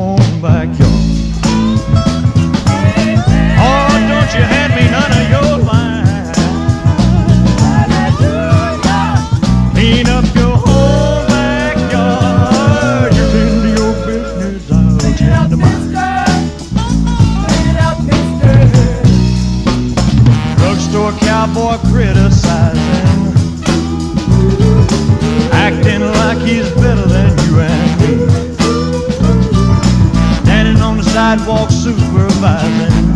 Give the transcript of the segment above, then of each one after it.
own backyard. Oh, don't you hand me none of your line. Clean up your whole backyard. You tend to your business, I'll tend to mine. Drugstore cowboy criticizing, acting like he's better than you and me. Standing on the sidewalk supervising,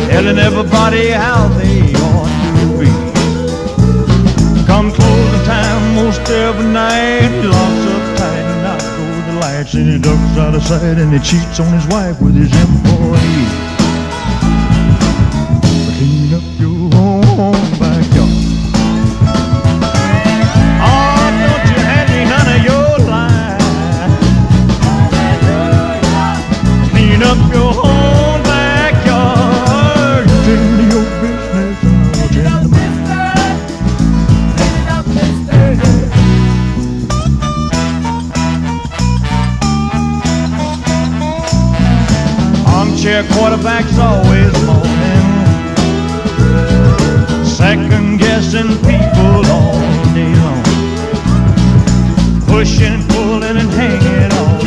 telling everybody how they ought to be. Come closing time most every night, he locks up tight and out go the lights, and he ducks out of sight and he cheats on his wife with his employee. Clean up your own backyard. Oh, don't you hand me none of your line. Clean up your own backyard. You tend to your business, I'll tend to mine. Armchair quarterback's always moaning, second guessing people all day long, pushing, pulling and hanging on,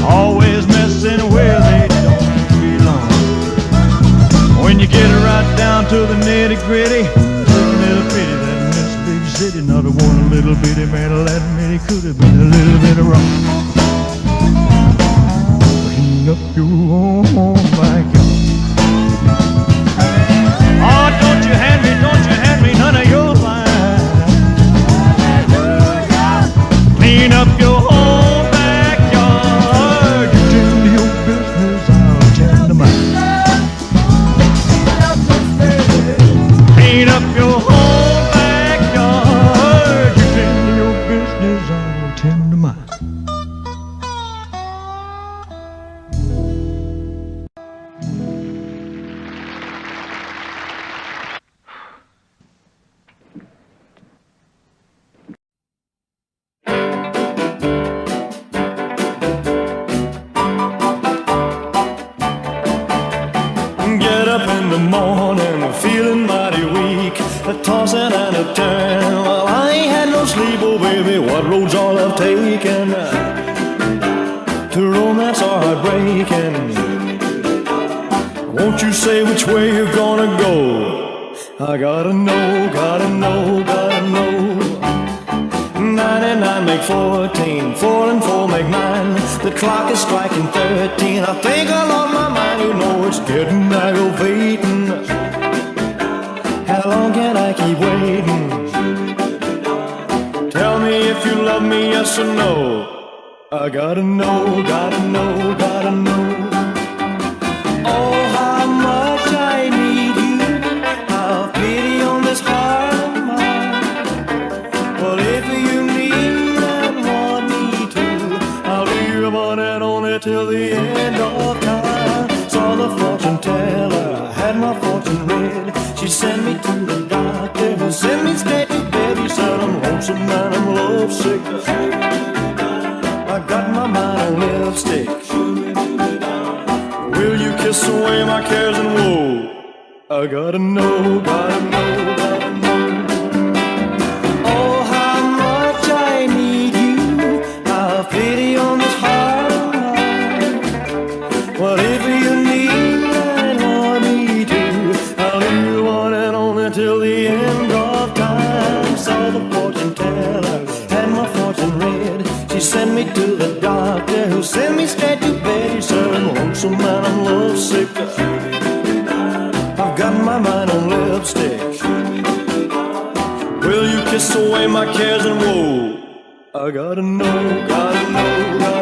always messing where they don't belong. When you get it right down to the nitty gritty, a little pity that in this big city, not a one little bitty man will admit he could have been a little bit wrong. Clean up your own backyard. Oh, don't you hand me none of your line. Clean up your whole backyard. You tend to your business, I'll tend to mine. Clean up your whole backyard. You tend to your business, I'll tend to mine. Get up in the morning, feeling mighty weak, a tossing and a turn. Well, I ain't had no sleep, oh baby, what roads all I've taken to romance or heartbreaking. Won't you say which way you're gonna go? I gotta know, gotta know, gotta know. 99 make 14, 4 and 4 make 9. The clock is striking 13. I think I lost my mind, you know it's getting aggravating. How long can I keep waiting? Tell me if you love me, yes or no. I gotta know, gotta know, gotta know. Oh, how much I need you. Have pity on this heart of mine. Well, if you need and want me to, I'll be your one and only till the end of time. Saw the fortune teller, had my fortune read. She sent me to the doctor, who sent me straight to bed. He said I'm lonesome and I'm lovesick. I got my mind on lipstick. Will you kiss away my cares and woe? I gotta know, gotta know, gotta know. Oh, how much I need you. Have pity on this heart of mine. Whatever you need and want me to, I'll be your one and only till the end of time. Saw the fortune teller, had my fortune read. She sent me to the doctor, who sent me straight to bed. He said I'm lonesome and I'm lovesick. I've got my mind on lipstick. Will you kiss away my cares and woe? I gotta know, gotta know, gotta know.